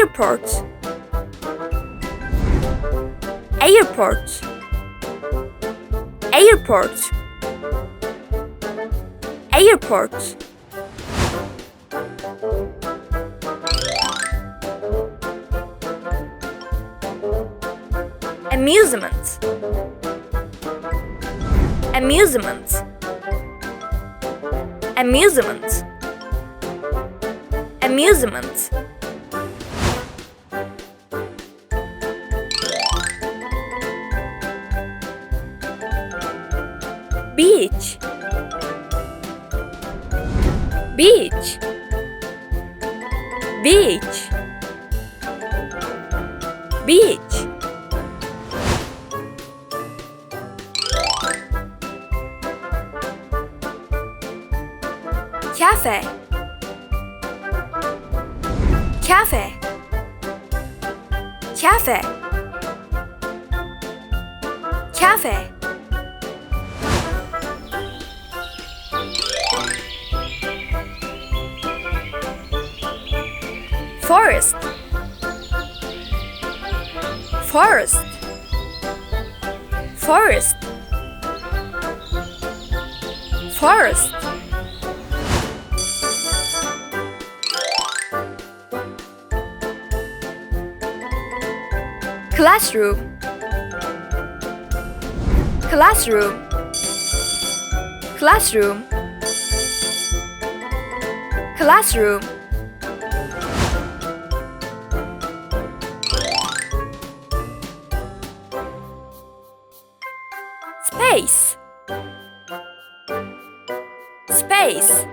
airport, airport, airport, airport. Amusement, amusement, amusement, amusement. Beach, beach, beach, beach. Cafe, cafe, cafe, cafe. Forest, forest, forest, forest. Classroom, classroom, classroom, classroom. Space, space,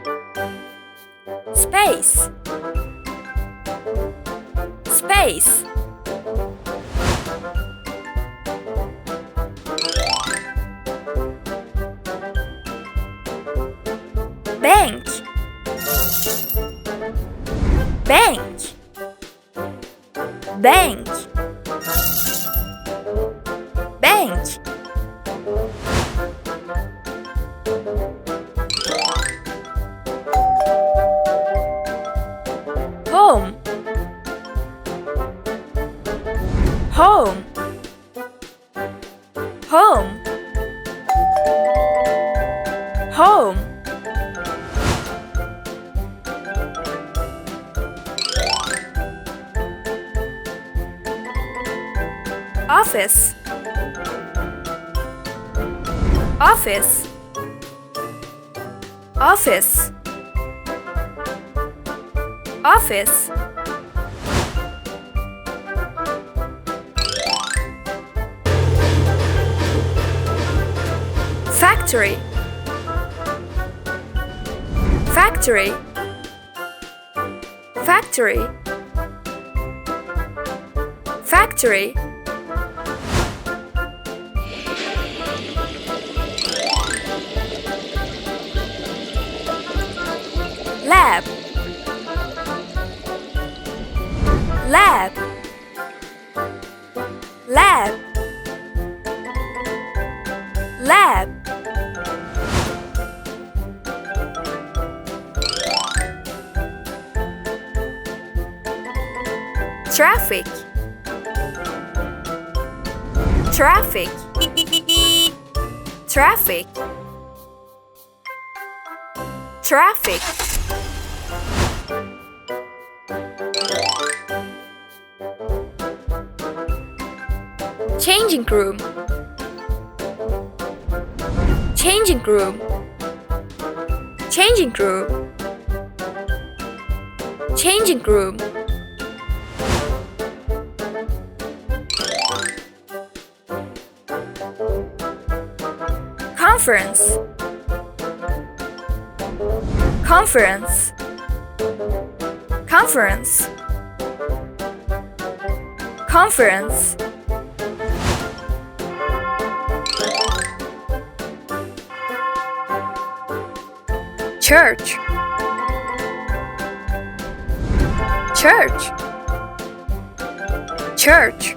space, space. Bank, bank, bank, bank. Home, home, home, home. Office, office, office, office. Factory, factory, factory, factory. Lab, lab, lab, lab. Traffic, traffic, traffic, traffic. Changing room, changing room, changing room, changing room. Conference, conference, conference, conference. Church, church, church,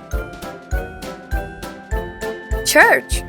church.